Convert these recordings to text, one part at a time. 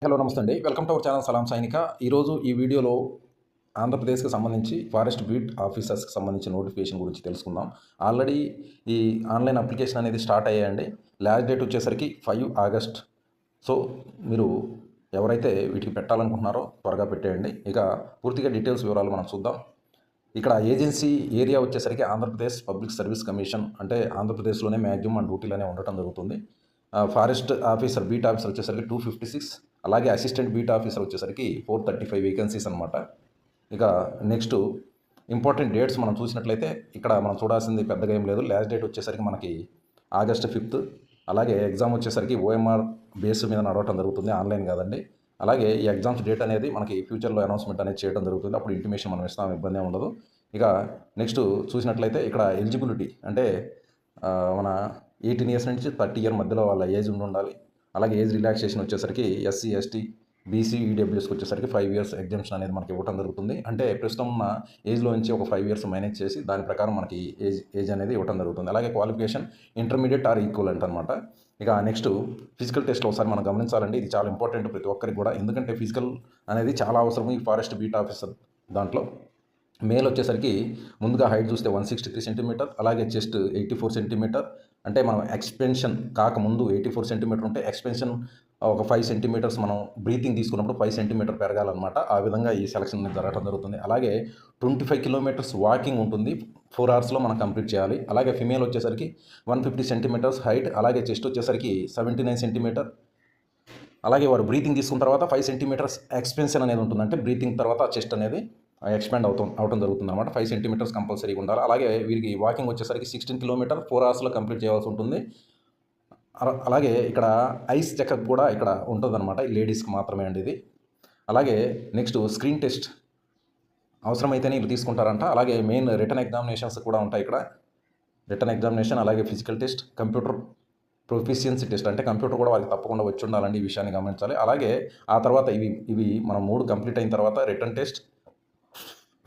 Hello నమస్తే అండి. Welcome to our channel సలాం సైనిక. ఈరోజు ఈ వీడియోలో ఆంధ్రప్రదేశ్‌కి సంబంధించి ఫారెస్ట్ బీట్ ఆఫీసర్స్‌కి సంబంధించిన నోటిఫికేషన్ గురించి తెలుసుకుందాం. ఆల్రెడీ ఈ ఆన్‌లైన్ అప్లికేషన్ అనేది స్టార్ట్ అయ్యాయండి. లాస్ట్ డేట్ వచ్చేసరికి 5 ఆగస్ట్. సో, మీరు ఎవరైతే వీటికి పెట్టాలనుకుంటున్నారో త్వరగా పెట్టేయండి. ఇక పూర్తిగా డీటెయిల్స్ వివరాలు మనం చూద్దాం. ఇక్కడ ఏజెన్సీ ఏరియా వచ్చేసరికి ఆంధ్రప్రదేశ్ పబ్లిక్ సర్వీస్ కమిషన్, అంటే ఆంధ్రప్రదేశ్‌లోనే మ్యాక్సిమం మన డ్యూటీలోనే ఉండటం జరుగుతుంది. ఫారెస్ట్ ఆఫీసర్ బీట్ ఆఫీసర్ వచ్చేసరికి 256, అలాగే అసిస్టెంట్ బీట్ ఆఫీసర్ వచ్చేసరికి 435 వేకెన్సీస్ అనమాట. ఇక నెక్స్ట్ ఇంపార్టెంట్ డేట్స్ మనం చూసినట్లయితే ఇక్కడ మనం చూడాల్సింది పెద్దగా ఏం లేదు. లాస్ట్ డేట్ వచ్చేసరికి మనకి ఆగస్ట్ 5. అలాగే ఎగ్జామ్ వచ్చేసరికి ఓఎంఆర్ బేస్ మీద నడవటం జరుగుతుంది, ఆన్లైన్ కాదండి. అలాగే ఈ ఎగ్జామ్స్ డేట్ అనేది మనకి ఫ్యూచర్లో అనౌన్స్మెంట్ అనేది చేయడం జరుగుతుంది. అప్పుడు ఇంటిమేషన్ మనం ఇస్తాం, ఇబ్బంది ఏమి ఉండదు. ఇక నెక్స్ట్ చూసినట్లయితే ఇక్కడ ఎలిజిబిలిటీ అంటే మన 18 ఇయర్స్ నుంచి 30 ఇయర్ మధ్యలో వాళ్ళ ఏజ్ ఉండాలి. అలాగే ఏజ్ రిలాక్సేషన్ వచ్చేసరికి ఎస్సీ, ఎస్టీ, బీసీ, ఈడబ్ల్యూఎస్కి వచ్చేసరికి 5 ఇయర్స్ ఎగ్జామ్షన్ అనేది మనకి ఇవ్వడం జరుగుతుంది. అంటే ప్రస్తుతం ఉన్న ఏజ్లో నుంచి ఒక 5 ఇయర్స్ మైనస్ చేసి దాని ప్రకారం మనకి ఏజ్ అనేది ఇవ్వడం జరుగుతుంది. అలాగే క్వాలిఫికేషన్ ఇంటర్మీడియట్ ఆర్ ఈక్వలెంట్ అనమాట. ఇక నెక్స్ట్ ఫిజికల్ టెస్ట్ ఒకసారి మనం గమనించాలండి. ఇది చాలా ఇంపార్టెంట్ ప్రతి ఒక్కరికి కూడా, ఎందుకంటే ఫిజికల్ అనేది చాలా అవసరం ఈ ఫారెస్ట్ బీట్ ఆఫీసర్ దాంట్లో. మేల్ వచ్చేసరికి ముందుగా హైట్ చూస్తే 163 సెంటీమీటర్, అలాగే చెస్ట్ 84 సెంటీమీటర్. అంటే మనం ఎక్స్పెన్షన్ కాకముందు 84 సెంటీమీటర్ ఉంటే ఎక్స్పెన్షన్ ఒక 5 సెంటీమీటర్స్ మనం బ్రీతింగ్ తీసుకున్నప్పుడు 5 సెంటీమీటర్ పెరగాలన్నమాట. ఆ విధంగా ఈ సెలక్షన్ జరగడం జరుగుతుంది. అలాగే 25 కిలోమీటర్స్ వాకింగ్ ఉంటుంది, 4 అవర్స్లో మనం కంప్లీట్ చేయాలి. అలాగే ఫిమేల్ వచ్చేసరికి 150 సెంటీమీటర్స్ హైట్, అలాగే చెస్ట్ వచ్చేసరికి 79 సెంటీమీటర్. అలాగే వారు బ్రీతింగ్ తీసుకున్న తర్వాత 5 సెంటీమీటర్స్ ఎక్స్పెన్షన్ అనేది ఉంటుంది, అంటే బ్రీతింగ్ తర్వాత చెస్ట్ అనేది ఎక్స్పాండ్ అవటం జరుగుతుంది అనమాట. 5 సెంటీమీటర్స్ కంపల్సరీగా ఉండాలి. అలాగే వీరికి వాకింగ్ వచ్చేసరికి 16 కిలోమీటర్ 4 అవర్స్లో కంప్లీట్ చేయాల్సి ఉంటుంది. అలాగే ఇక్కడ ఐస్ చెకప్ కూడా ఇక్కడ ఉంటుందన్నమాట, లేడీస్కి మాత్రమే అండి ఇది. అలాగే నెక్స్ట్ స్క్రీన్ టెస్ట్ అవసరమైతేనే వీళ్ళు తీసుకుంటారంట. అలాగే మెయిన్ రిటర్న్ ఎగ్జామినేషన్స్ కూడా ఉంటాయి ఇక్కడ. రిటర్న్ ఎగ్జామినేషన్, అలాగే physical test, computer proficiency test, అంటే కంప్యూటర్ కూడా వాళ్ళకి తప్పకుండా వచ్చి ఉండాలండి, ఈ విషయాన్ని గమనించాలి. అలాగే ఆ తర్వాత ఇవి మనం 3 కంప్లీట్ అయిన తర్వాత రిటర్న్ టెస్ట్,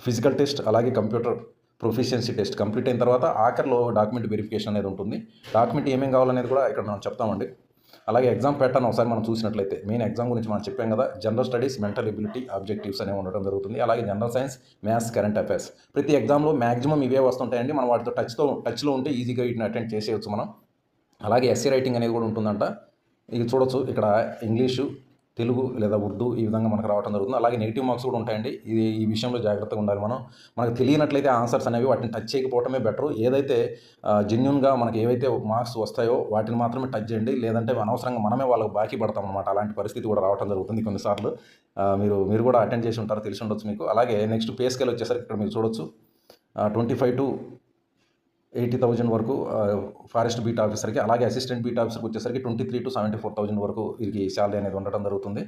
ఫిజికల్ టెస్ట్, అలాగే కంప్యూటర్ ప్రొఫిషియన్సీ టెస్ట్ కంప్లీట్ అయిన తర్వాత ఆఖరిలో డాక్యుమెంట్ వెరిఫికేషన్ అనేది ఉంటుంది. డాక్యుమెంట్ ఏమేం కావాలనేది కూడా ఇక్కడ మనం చెప్తామండి. అలాగే ఎగ్జామ్ ప్యాటర్న్ ఒకసారి మనం చూసినట్లయితే మెయిన్ ఎగ్జామ్ గురించి మనం చెప్పాం కదా. General studies, mental ability, objectives అనేవి ఉండడం జరుగుతుంది. అలాగే general science, maths, current affairs. ప్రతి ఎగ్జామ్లో మ్యాక్సిమం ఇవే వస్తుంటాయండి. మనం వాటితో టచ్లో ఉంటే ఈజీగా వీటిని అటెండ్ చేసేయచ్చు మనం. అలాగే ఎస్సీ రైటింగ్ అనేది కూడా ఉంటుందంట. ఇది చూడొచ్చు ఇక్కడ ఇంగ్లీషు, తెలుగు లేదా ఉర్దూ ఈ విధంగా మనకు రావడం జరుగుతుంది. అలాగే నెగిటివ్ మార్క్స్ కూడా ఉంటాయండి. ఈ విషయంలో జాగ్రత్తగా ఉండాలి మనం. మనకు తెలియనట్లయితే ఆన్సర్స్ అనేవి వాటిని టచ్ చేయకపోవటమే బెటరు. ఏదైతే జెన్యూన్గా మనకి ఏవైతే మార్క్స్ వస్తాయో వాటిని మాత్రమే టచ్ చేయండి, లేదంటే అనవసరంగా మనమే వాళ్ళకి బాకీ పడతాం అనమాట. అలాంటి పరిస్థితి కూడా రావడం జరుగుతుంది కొన్నిసార్లు. మీరు కూడా అటెండ్ చేసి ఉంటారు, తెలిసి ఉండొచ్చు మీకు. అలాగే నెక్స్ట్ పే స్కేల్ వచ్చేసరికి ఇక్కడ మీరు చూడొచ్చు 25 to 80,000 వరకు ఫారెస్ట్ బీట్ ఆఫీసర్కి. అలాగే అసిస్టెంట్ బీట్ ఆఫీసర్కి వచ్చేసరికి 23 to 74,000 వరకు వీరికి శాలరీ అనేది ఉండటం జరుగుతుంది.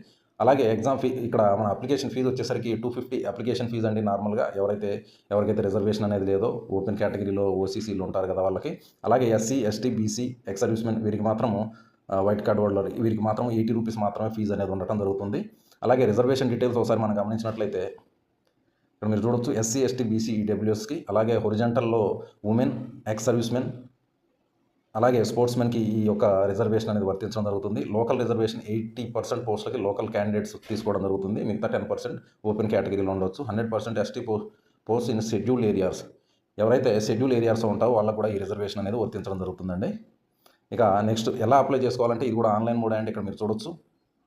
అలాగే ఎగ్జామ్ ఫీ ఇక్కడ మన అప్లికేషన్ ఫీజు వచ్చేసరికి 250 అప్లికేషన్ ఫీజు అండి నార్మల్గా. ఎవరికైతే రిజర్వేషన్ అనేది లేదో, ఓపెన్ కేటగిరీలో ఓసీసీలు ఉంటారు కదా వాళ్ళకి. అలాగే SC, ST, BC, ex servicemen వీరికి మాత్రము వైట్ కార్డ్ హోల్డర్ వీరికి మాత్రం 80 రూపీస్ మాత్రమే ఫీజు అనేది ఉండటం జరుగుతుంది. అలాగే రిజర్వేషన్ డీటెయిల్స్ ఒకసారి మనం గమనించినట్లయితే ఇక్కడ మీరు చూడొచ్చు ఎస్సీ, ఎస్టీ, బీసీ, ఈడబ్ల్యూఎస్కి. అలాగే హొరిజాంటల్లో ఉమెన్, ఎక్స్ సర్వీస్మెన్, అలాగే స్పోర్ట్స్మెన్కి ఈ యొక్క రిజర్వేషన్ అనేది వర్తించడం జరుగుతుంది. లోకల్ రిజర్వేషన్ 80% పోస్టులకి లోకల్ క్యాండిడేట్స్ తీసుకోవడం జరుగుతుంది. మిగతా 10% ఓపెన్ కేటగిరీలో ఉండొచ్చు. 100% ST post in schedule areas. ఎవరైతే షెడ్యూల్ ఏరియాస్ ఉంటారో వాళ్ళకు కూడా ఈ రిజర్వేషన్ అనేది వర్తించడం జరుగుతుందండి. ఇక నెక్స్ట్ ఎలా అప్లై చేసుకోవాలంటే ఇది కూడా ఆన్లైన్ మోడ్ అండి. ఇక్కడ మీరు చూడొచ్చు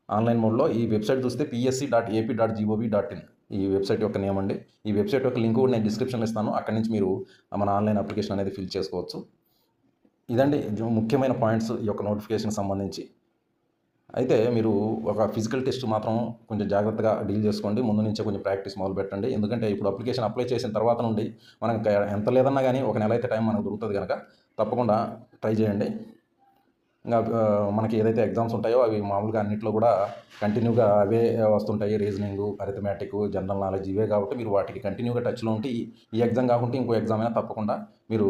ఆన్లైన్ మోడ్లో ఈ వెబ్సైట్ చూస్తే psc.ap.gov.in ఈ వెబ్సైట్ యొక్క నేమ్ అండి. ఈ వెబ్సైట్ యొక్క లింక్ కూడా నేను డిస్క్రిప్షన్లో ఇస్తాను. అక్కడి నుంచి మీరు మన ఆన్లైన్ అప్లికేషన్ అనేది ఫిల్ చేసుకోవచ్చు. ఇదండి ముఖ్యమైన పాయింట్స్ ఈ యొక్క నోటిఫికేషన్కి సంబంధించి. అయితే మీరు ఒక ఫిజికల్ టెస్ట్ మాత్రం కొంచెం జాగ్రత్తగా డీల్ చేసుకోండి. ముందు నుంచే కొంచెం ప్రాక్టీస్ మొదలు పెట్టండి. ఎందుకంటే ఇప్పుడు అప్లికేషన్ అప్లై చేసిన తర్వాత నుండి మనకి ఎంత లేదన్నా కానీ ఒక నెల అయితే టైం మనకు దొరుకుతుంది కనుక తప్పకుండా ట్రై చేయండి. ఇంకా మనకి ఏదైతే ఎగ్జామ్స్ ఉంటాయో అవి మామూలుగా అన్నింటిలో కూడా కంటిన్యూగా అవే వస్తుంటాయి. రీజనింగ్, అరిథమెటిక్, జనరల్ నాలెడ్జ్ ఇవే కాబట్టి మీరు వాటికి కంటిన్యూగా టచ్లో ఉంటే ఈ ఎగ్జామ్ కాకుంటే ఇంకో ఎగ్జామ్ అయినా తప్పకుండా మీరు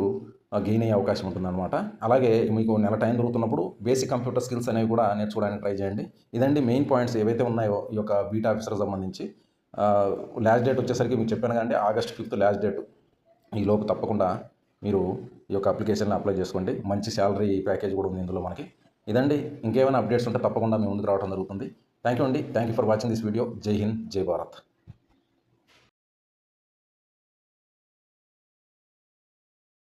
గెయిన్ అయ్యే అవకాశం ఉంటుందన్నమాట. అలాగే మీకు నెల టైం దొరుకుతున్నప్పుడు బేసిక్ కంప్యూటర్ స్కిల్స్ అనేవి కూడా నేర్చుకోవడానికి ట్రై చేయండి. ఇదండి మెయిన్ పాయింట్స్ ఏవైతే ఉన్నాయో ఈ యొక్క బీట్ ఆఫీసర్ సంబంధించి. లాస్ట్ డేట్ వచ్చేసరికి మీకు చెప్పాను కానీ ఆగస్ట్ 5 లాస్ట్ డేట్. ఈ లోపు తప్పకుండా మీరు ఈ యొక్క అప్లికేషన్ని అప్లై చేసుకోండి. మంచి శాలరీ ప్యాకేజ్ కూడా ఉంది ఇందులో మనకి. ఇదండి, ఇంకేమైనా అప్డేట్స్ ఉంటే తప్పకుండా మీ ముందుకు రావడం జరుగుతుంది. థ్యాంక్ యూ అండి. Thank you for watching this video. జై హింద్, జై భారత్.